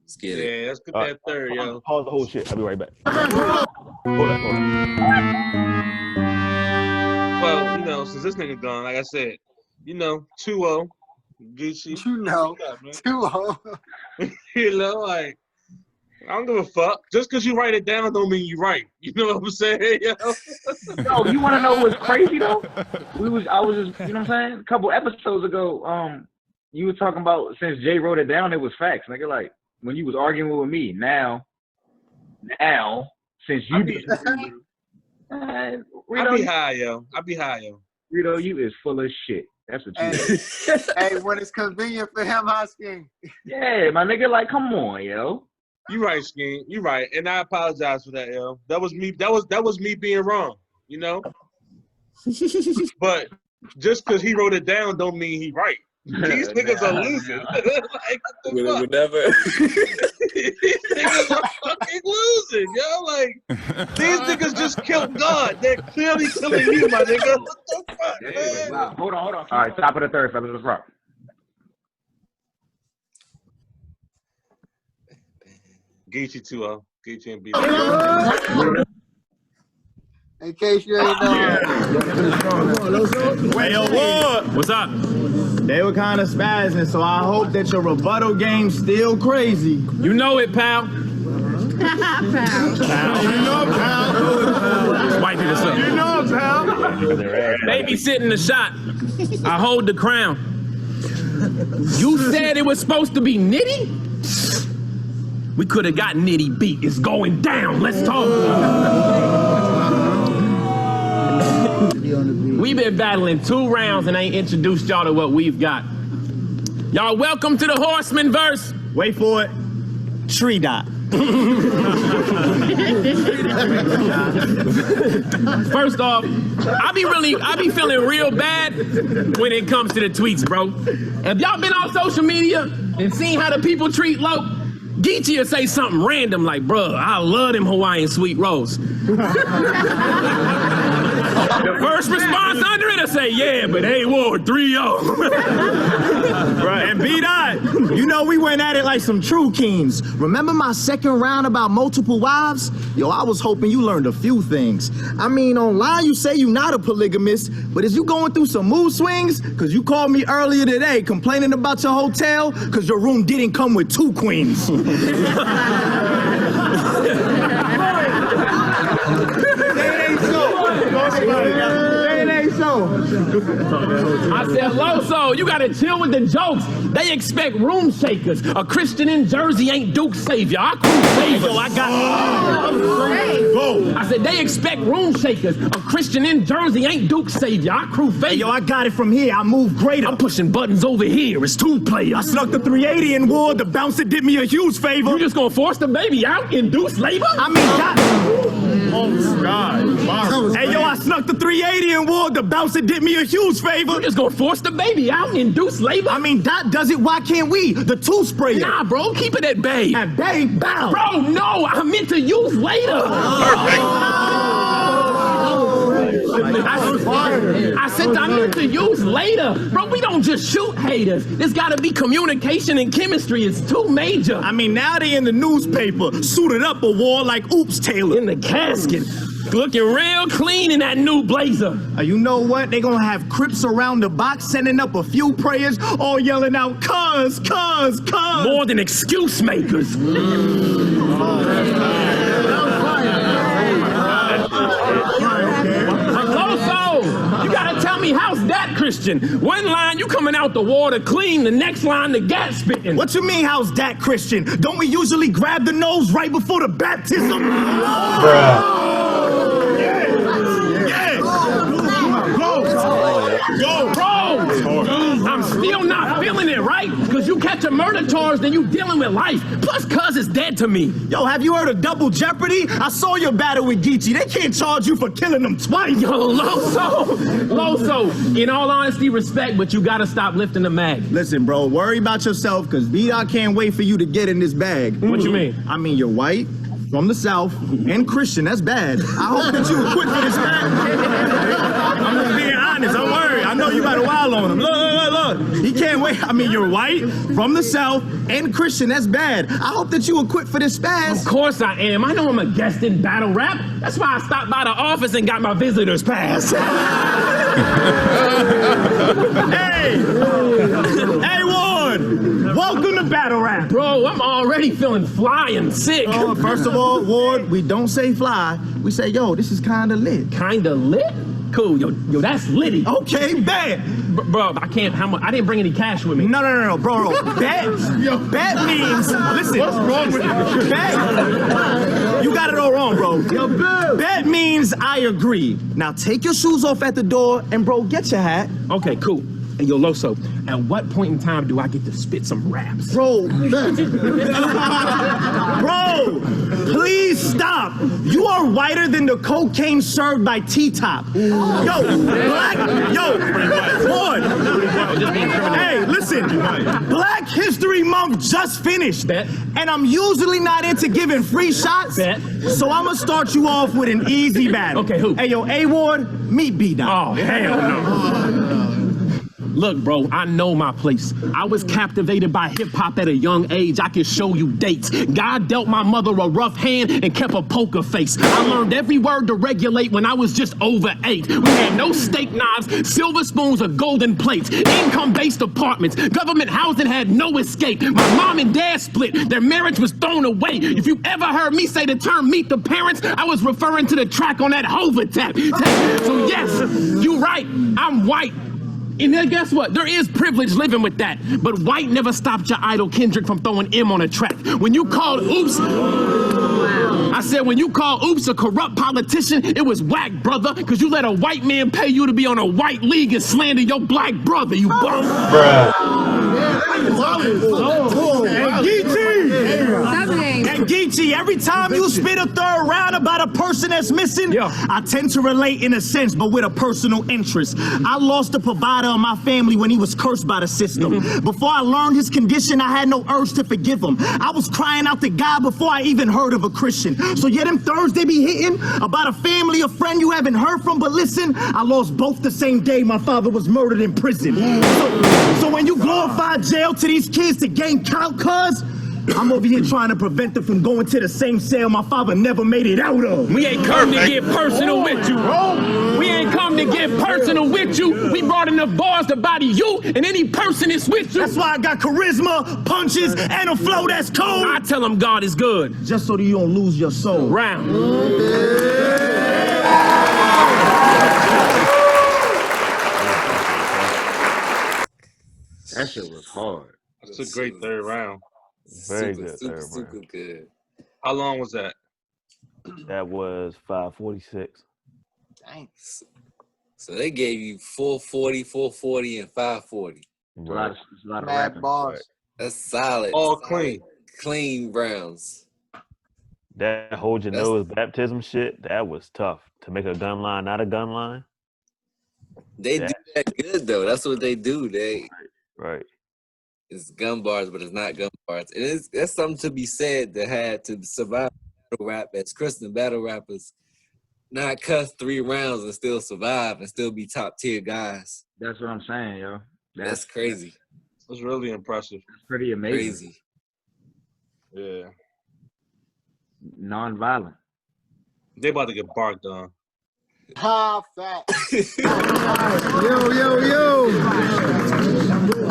Let's get it. Yeah, let's get that third, yo. Pause the whole shit. I'll be right back. Hold Well, you know, since this nigga gone, like I said, you know, 2-0, Geechi. You know, 2-0. You know, like, I don't give a fuck. Just because you write it down don't mean you right. You know what I'm saying? Yo, you want to know what's crazy though? I was just, you know what I'm saying? A couple episodes ago, you were talking about since Jay wrote it down, it was facts. Nigga, like when you was arguing with me. Now, since you be high, yo. Rito, you is full of shit. That's what you Hey, when it's convenient for him, I scheme. Yeah, my nigga, like, come on, yo. You right, Scheme. You right, and I apologize for that, yo. That was me. That was me being wrong. You know. But just because he wrote it down, don't mean he right. These niggas are losing. Like, Whatever. These niggas are fucking losing, yo. Like these niggas just killed God. They're clearly killing you, my nigga. What the fuck, man? Wow. Hold on. All right, top of the third, fellas. Let's rock. Geechi 2-0. Geechi and B.Dot. In case you ain't know. Hey, A.Ward. What's up? They were kind of spazzing, so I hope that your rebuttal game's still crazy. You know it, pal. Pal. You know, pal. White people stuff. You know, pal. Babysitting the shot. I hold the crown. You said it was supposed to be nitty? We could have got nitty beat. It's going down. Let's talk. We've been battling 2 rounds and I ain't introduced y'all to what we've got. Y'all welcome to the Horseman verse. Wait for it. Tree dot. First off, I be feeling real bad when it comes to the tweets, bro. Have y'all been on social media and seen how the people treat Lo? Geechi will say something random like, bruh, I love them Hawaiian sweet rolls. The first response under it will say, yeah, but A.Ward 3-0. Right. And B.Dot, you know we went at it like some true kings. Remember my second round about multiple wives? Yo, I was hoping you learned a few things. I mean, online you say you're not a polygamist, but is you going through some mood swings? Because you called me earlier today complaining about your hotel because your room didn't come with 2 queens. I said, Loso, you gotta chill with the jokes. They expect room shakers. A Christian in Jersey ain't Duke's savior. I crew favor. Yo, I got. I said, they expect room shakers. A Christian in Jersey ain't Duke's savior. I crew favor. Hey, yo, I got it from here. I move greater. I'm pushing buttons over here. It's 2 players. I snuck the 380 in Ward. The bouncer did me a huge favor. You just gonna force the baby out, induce labor? I mean, Oh, God. Hey, yo, I snuck the 380 in Ward. The bouncer did me a huge favor. You just gonna force the baby out, induce labor? I mean, Dot does it. Why can't we? The 2 sprayer. Nah, bro, keep it at bay. At bay, bow. Bro, no, I meant to use later. I said I meant to use later. Bro, we don't just shoot haters. There's gotta be communication and chemistry. It's too major. I mean, now they in the newspaper, suited up A.Ward like Oops Taylor. In the casket. Looking real clean in that new blazer. You know what? They gonna have Crips around the box sending up a few prayers, all yelling out, cuz. More than excuse makers. Loso, you gotta tell me, how's that Christian? One line, you coming out the water clean, the next line, the gas spitting. What you mean, how's that Christian? Don't we usually grab the nose right before the baptism? Bruh. Go. Bro, I'm still not feeling it, right? Because you catch a murder charge, then you dealing with life. Plus, cuz is dead to me. Yo, have you heard of double jeopardy? I saw your battle with Geechi. They can't charge you for killing them twice. Yo, Loso, in all honesty, respect, but you gotta stop lifting the mag. Listen, bro, worry about yourself, because B.Dot can't wait for you to get in this bag. What you mean? I mean, you're white, from the South, and Christian. That's bad. I hope that you were quit for this bag. I'm just being honest. Don't worry. I know you got a wild on him. Look. He can't wait. I mean, you're white, from the South, and Christian. That's bad. I hope that you will quit for this spaz. Of course I am. I know I'm a guest in battle rap. That's why I stopped by the office and got my visitor's pass. Hey, A.Ward, welcome to battle rap. Bro, I'm already feeling fly and sick. Oh, first of all, Ward, we don't say fly. We say, yo, this is kind of lit. Kinda lit? Cool, yo, that's litty. Okay, bet. Bro, I can't, I didn't bring any cash with me. No, bro. Bet means, listen. What's wrong with you? Bet. You got it all wrong, bro. Yo, bet means I agree. Now take your shoes off at the door and, bro, get your hat. Okay, cool. Hey, yo, Loso, at what point in time do I get to spit some raps? Bro, please stop. You are whiter than the cocaine served by T-Top. Ward. Hey, listen. Black History Month just finished. Bet. And I'm usually not into giving free shots. Bet. So I'm going to start you off with an easy battle. Okay, who? Hey, yo, A.Ward, meet B.Dot. Oh, hell no. Look, bro, I know my place. I was captivated by hip-hop at a young age. I can show you dates. God dealt my mother a rough hand and kept a poker face. I learned every word to regulate when I was just over 8. We had no steak knives, silver spoons, or golden plates. Income-based apartments. Government housing had no escape. My mom and dad split. Their marriage was thrown away. If you ever heard me say the term meet the parents, I was referring to the track on that Hova tap. So yes, you right, I'm white. And then guess what? There is privilege living with that. But white never stopped your idol Kendrick from throwing M on a track. When you called oops, I said when you called oops a corrupt politician, it was whack, brother, because you let a white man pay you to be on a white league and slander your black brother, you bum. Bruh. And Geechi, every time you spit a third round about a person that's missing, I tend to relate in a sense, but with a personal interest. I lost a provider of my family when he was cursed by the system. Before I learned his condition, I had no urge to forgive him. I was crying out to God before I even heard of a Christian. So yeah, them thirds they be hitting about a family, a friend you haven't heard from, but listen, I lost both the same day my father was murdered in prison. So when you glorify jail to these kids to gain clout, cuz, I'm over here trying to prevent them from going to the same cell my father never made it out of. We ain't come to get personal with you. We ain't come to get personal with you. We brought enough bars to body you and any person that's with you. That's why I got charisma, punches, and a flow that's cold. I tell them God is good. Just so that you don't lose your soul. Round. That shit was hard. That's a great third round. Very good third round. Super good. How long was that? That was 5:46. Dang. So they gave you 440, 440, and 540. Right. It's a lot of Mad rapping. bars. That's solid. All solid, clean. Clean rounds. That hold your nose baptism shit, that was tough. To make a gun line not a gun line. They do that good though. That's what they do. Right. It's gun bars, but it's not gun bars. And that's something to be said that had to survive battle rap as Christian battle rappers, not cuss 3 rounds and still survive and still be top tier guys. That's what I'm saying, yo. That's crazy. It's really impressive. That's pretty amazing. Crazy. Yeah. Non-violent. They about to get barked on. Ha, fat. Yo.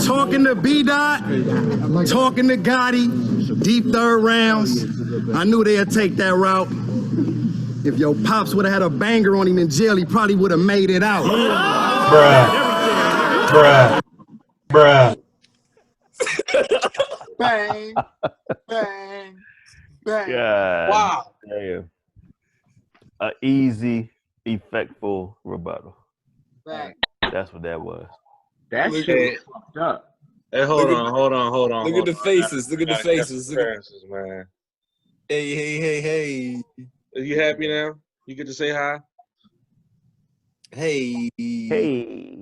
Talking to B.Dot, talking to Gotti, deep third rounds. I knew they'd take that route. If your pops would have had a banger on him in jail, he probably would have made it out. Bruh. Bang, bang, bang. God. Wow. Damn. An easy, effectful rebuttal. Bang. That's what that was. That shit was fucked up. Hey, hold on. Look at the faces. Look at the faces. Man. Hey. Are you happy now? You get to say hi? Hey,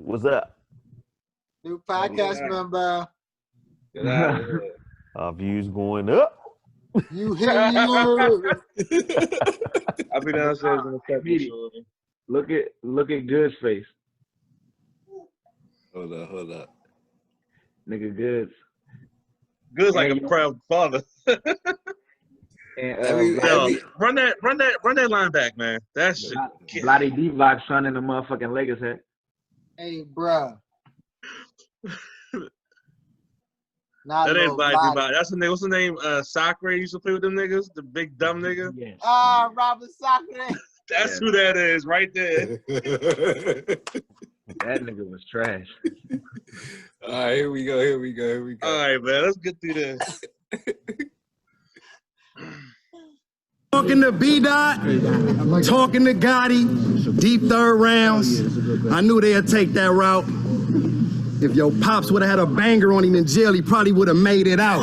what's up? New podcast member. Get out of here. Our views going up. You hear you. I'll be downstairs in a second. Look at Good's face. Hold up. Nigga Good's. Good's like a proud father. And run that line back, man. That shit. Bloody D-Block son in the motherfucking Lakers hat. Hey, bruh. That ain't Bloody D-Block. That's the name. What's the name? Sacre used to play with them niggas. The big dumb nigga. Yeah. Robert Sacre. That's who that is, right there. That nigga was trash. All right, here we go. All right, man. Let's get through this. Talking to B.Dot, talking to Gotti, deep third rounds. I knew they'd take that route. If your pops would have had a banger on him in jail, he probably would have made it out.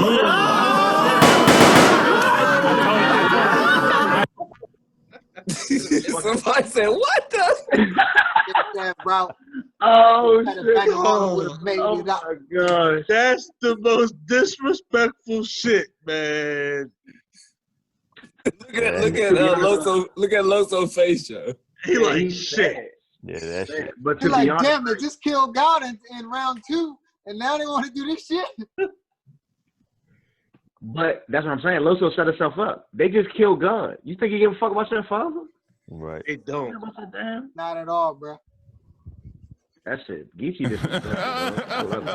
Somebody said, what the? That route. Oh, shit. Oh my gosh. That's the most disrespectful shit, man. Look at Loso. Look at Loso face, yo. He like shit. Yeah, that shit. But He to like, be honest, damn, they just killed God in round 2, and now they want to do this shit. but that's what I'm saying. Loso set himself up. They just killed God. You think he give a fuck about their father? Right. They don't. Not at all, bro. That shit. Geechi just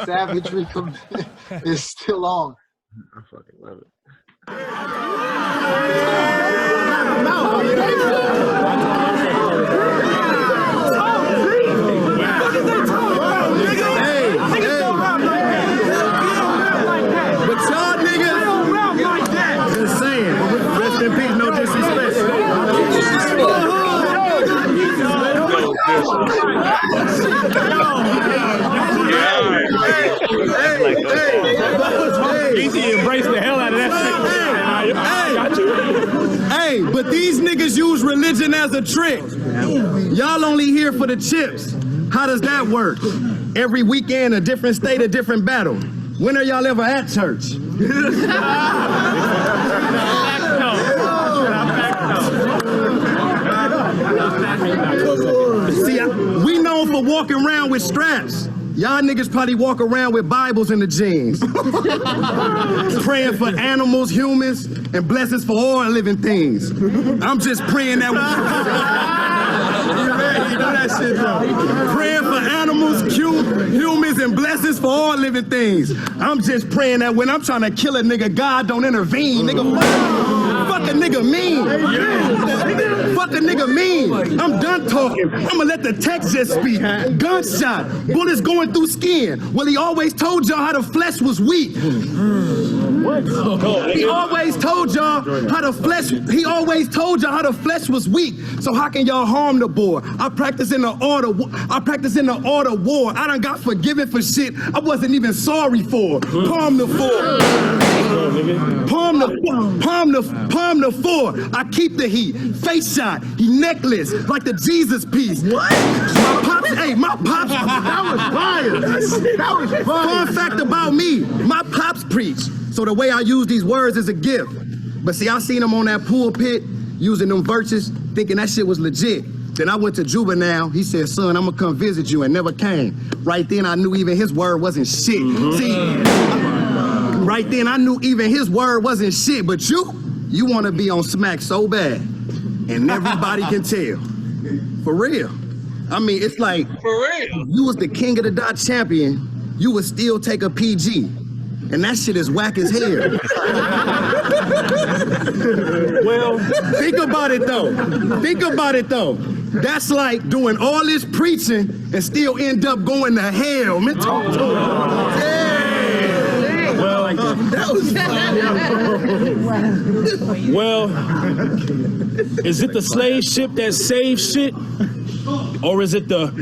Savagery is still on. I fucking love it. But y'all niggas, just saying, rest in peace, no disrespect. Geechi embraced the hell out of that shit. I got you. Hey, but these niggas use religion as a trick. Y'all only here for the chips. How does that work? Every weekend, a different state, a different battle. When are y'all ever at church? See, we known for walking around with straps. Y'all niggas probably walk around with Bibles in the jeans. Praying for animals, humans, and blessings for all living things. I'm just praying that you know that shit, though. Praying for animals, humans, and blessings for all living things. I'm just praying that when I'm trying to kill a nigga, God don't intervene. Nigga, fuck a nigga mean. Fuck a nigga mean. I'm done talking. I'ma let the text just speak. Gunshot, bullets going through skin. Well, he always told y'all how the flesh was weak. He always told y'all how the flesh. He always told y'all how the flesh was weak. So how can y'all harm the boy? I practice in the art of war. I done got forgiven for shit I wasn't even sorry for. Palm the 4. Palm the 4. I keep the heat. Face shot. He necklace like the Jesus piece. What? My pops. That was fire. That was fire. Fun fact about me. My pops preach. So the way I use these words is a gift. But see, I seen him on that pulpit using them verses, thinking that shit was legit. Then I went to Juvenile. He said, son, I'm gonna come visit you, and never came. Right then, I knew even his word wasn't shit. See, right then, I knew even his word wasn't shit. But you wanna be on smack so bad, and everybody can tell. For real. I mean, it's like, for real. You was the king of the dot champion, you would still take a PG. And that shit is whack as hell. Well, think about it though. That's like doing all this preaching and still end up going to hell. Man, talk to him. Well, that was well, is it the slave ship that saves shit? Or is it the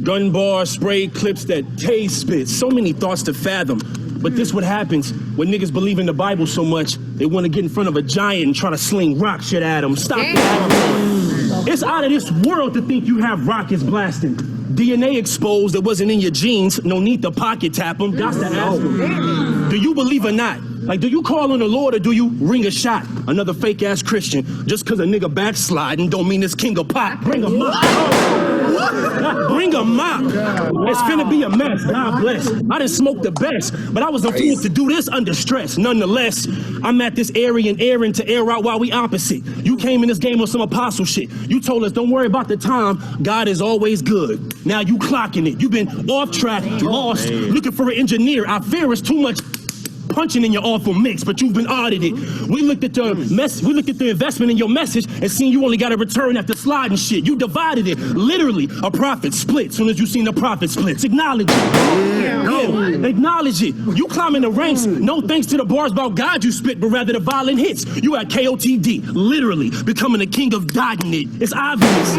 gun bar spray clips that K spits? So many thoughts to fathom. But this what happens when niggas believe in the Bible so much, they want to get in front of a giant and try to sling rock shit at him. Stop that. It's out of this world to think you have rockets blasting. DNA exposed that wasn't in your genes. No need to pocket tap them. That's the ask them. Do you believe or not? Like, do you call on the Lord or do you ring a shot? Another fake ass Christian. Just cause a nigga backsliding don't mean it's king of pop. Bring a mop. Bring a mop. It's finna be a mess. God bless. I done smoked the best, but I was influenced to do this under stress. Nonetheless, I'm at this Aryan errand to air out while we opposite. You came in this game on some apostle shit. You told us don't worry about the time. God is always good. Now you clocking it. You been off track, lost, looking for an engineer. I fear it's too much punching in your awful mix, but you've been audited. We looked at the investment in your message and seen you only got a return after sliding shit. You divided it. Literally, a profit split. Soon as you seen the profit splits, acknowledge it. Acknowledge it. You climbing the ranks, no thanks to the bars about God you spit, but rather the violent hits. You at KOTD, literally becoming the king of dotting it. It's obvious.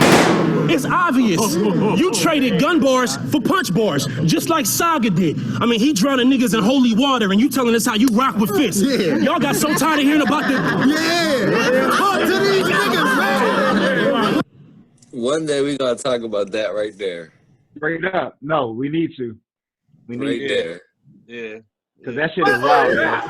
It's obvious. You traded gun bars for punch bars, just like Saga did. I mean, he drowning niggas in holy water, and you telling us how you rock with fists. Y'all got so tired of hearing about the... Talk to these niggas, man! One day we gotta talk about that right there. Straight up. No, we need to. We need right there. Yeah. Cause that shit is wild, man.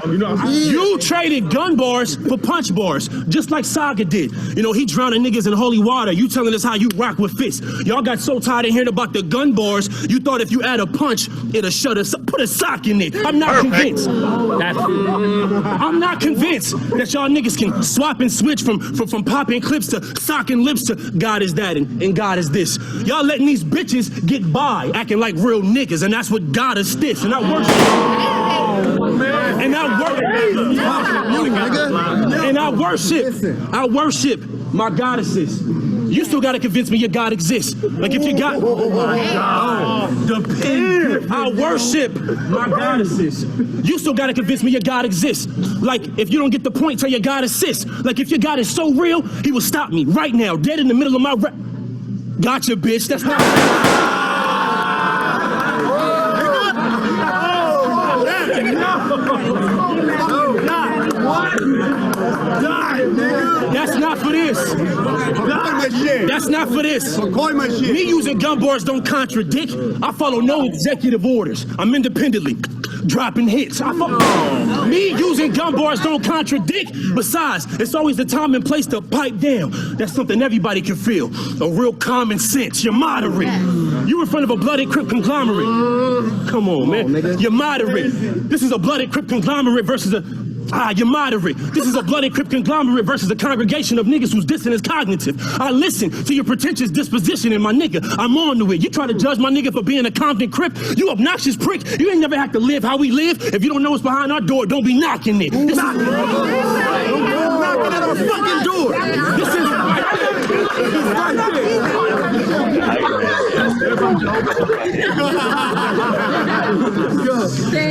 You traded gun bars for punch bars, just like Saga did. You know, he drowning niggas in holy water. You telling us how you rock with fists. Y'all got so tired of hearing about the gun bars, you thought if you add a punch, it'll shut us up. Put a sock in it. I'm not convinced. I'm not convinced that y'all niggas can swap and switch from popping clips to socking lips to God is that and God is this. Y'all letting these bitches get by, acting like real niggas, and that's what God is this. And I worship. I worship my goddesses. You still gotta convince me your God exists. Like if you got, I worship my goddesses. You still gotta convince me your God exists. Like if you don't get the point, tell your God assists. Like if your God is so real, he will stop me right now, dead in the middle of my Gotcha, bitch. That's not. That's not for this. That's not for this. Me using gun bars don't contradict. I follow no executive orders. I'm independently dropping hits. Me using gun bars don't contradict. Besides, it's always the time and place to pipe down. That's something everybody can feel. A real common sense. You're moderate. You in front of a blooded Crip conglomerate. Come on, man. You're moderate. This is a blooded Crip conglomerate versus a... you're moderate. This is a bloody Crip conglomerate versus a congregation of niggas whose dissonance is cognitive. I listen to your pretentious disposition and my nigga, I'm on to it. You try to judge my nigga for being a Compton Crip? You obnoxious prick. You ain't never have to live how we live. If you don't know what's behind our door, don't be knocking it. Knocking at our fucking door. This is...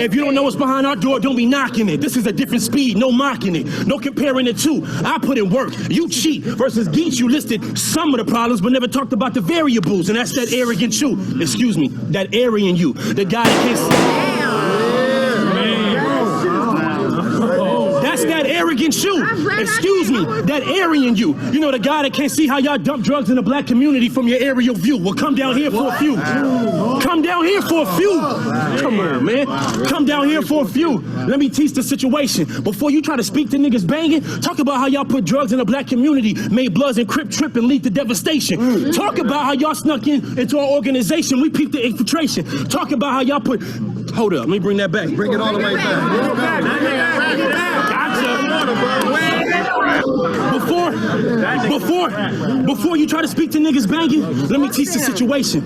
If you don't know what's behind our door, don't be knocking it. This is a different speed, no mocking it. No comparing the two. I put in work. You cheat. Versus Geechi, you listed some of the problems but never talked about the variables. And that's that arrogant you. Excuse me, that Aryan you. The guy that can't see. That's that arrogant you. Excuse me, that Aryan you. You know the guy that can't see how y'all dump drugs in the black community from your aerial view. Well, come down here for a few. Come down here for a few. Come on, man. Come down here for a few. Let me teach the situation. Before you try to speak to niggas banging, talk about how y'all put drugs in the black community, made Bloods and Crip trip and lead to devastation. Talk about how y'all snuck into our organization. We peeped the infiltration. Talk about how y'all put... Hold up, let me bring that back. Bring it all the way back. Before you try to speak to niggas banging, let me teach the situation.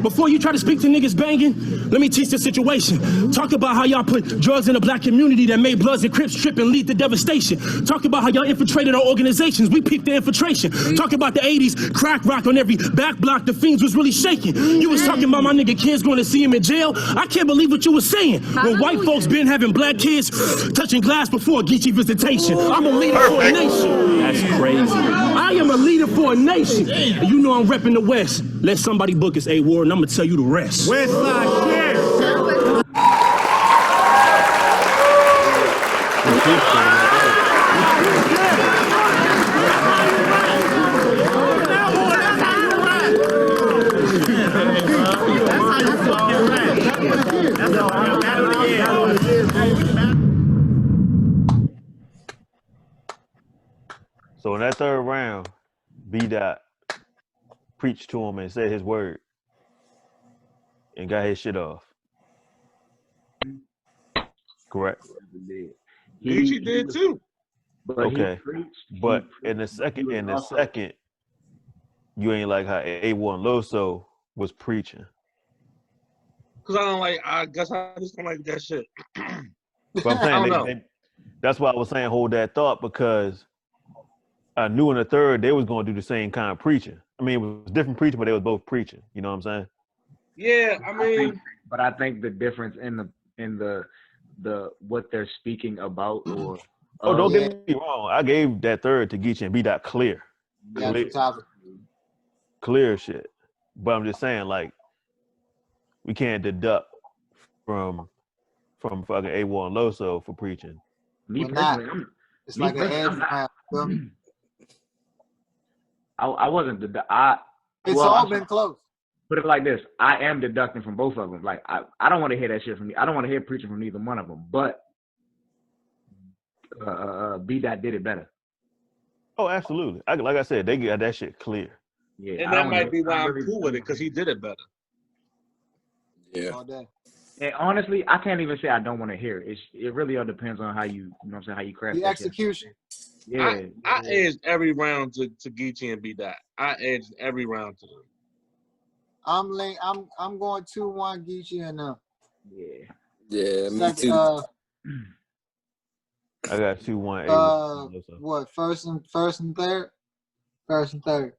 Before you try to speak to niggas banging, let me teach the situation. Talk about how y'all put drugs in the black community that made Bloods and Crips trip and lead to devastation. Talk about how y'all infiltrated our organizations. We peeped the infiltration. Talk about the 80s, crack rock on every back block. The fiends was really shaking. You was talking about my nigga kids going to see him in jail. I can't believe what you was saying. When white folks been having black kids touching glass before a Geechi visitation. I'm a leader for a nation. That's crazy. I am a leader for a nation. And you know I'm repping the West. Let somebody book us A.Ward and I'm gonna tell you the rest. West side shit. So in that third round, B.Dot preached to him and said his word and got his shit off. Correct. Geechi did too. Okay, but in the second, you ain't like how A.Ward and Loso was preaching. Cause I guess I just don't like that shit. But I'm saying that's why I was saying hold that thought, because I knew in the third they was going to do the same kind of preaching. I mean, it was different preaching, but they was both preaching. You know what I'm saying? Yeah, I mean, I think the difference in the what they're speaking about, or don't get me wrong, I gave that third to Geechi and B.Dot clear shit. But I'm just saying, like, we can't deduct from fucking A.Ward and Loso for preaching. Me personally, it's like an edge. I wasn't It's all been close. Put it like this: I am deducting from both of them. Like I don't want to hear that shit from me. I don't want to hear preaching from either one of them. But B.Dot did it better. Oh, absolutely. Like I said, they got that shit clear. Yeah, and that might be why I'm cool with it, because he did it better. Yeah. All day. And honestly, I can't even say I don't want to hear it. It really all depends on how you know what I'm saying, how you craft the execution. Shit. Yeah. I edged every round to Geechi and B.Dot. I edged every round to them. I'm going 2-1 Geechi and Yeah. Yeah, me too. I got 2-1. What, first and third? First and third.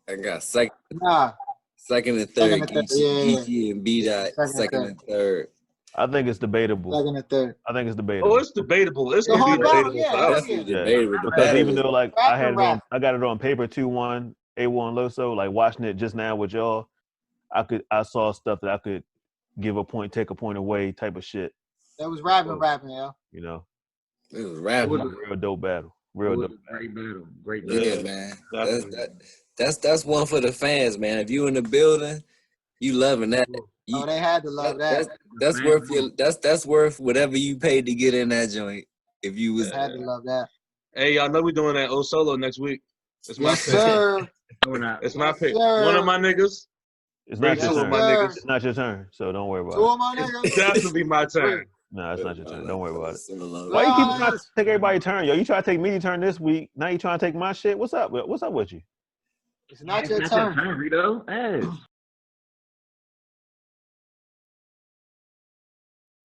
I got second. Nah. Second and third. Geechi and B.Dot. Second and third. I think it's debatable. Second and third. I think it's debatable. Oh, it's debatable. It's gonna be debatable. Debatable. Because even though like I got it on paper 2-1, A.Ward and Loso, like watching it just now with y'all, I saw stuff that I could give a point, take a point away type of shit. That was rapping, yeah. You know. It was rapping. Real dope battle. Great battle. Great battle. Yeah, man. That's one for the fans, man. If you in the building, you loving that. They had to love that. That's worth that's worth whatever you paid to get in that joint. If you was had to love that. Hey, y'all know we doing that O Solo next week. It's my pick. Sir. It's my pick. One of my niggas. It's not your turn. It's not your turn, so don't worry about it. Two of my niggas. It's definitely my turn. No, it's not your turn. Don't worry about it. Why you keep trying to take everybody's turn, yo? You try to take me your turn this week. Now you trying to take my shit. What's up? What's up with you? It's not your turn. Rito. Hey.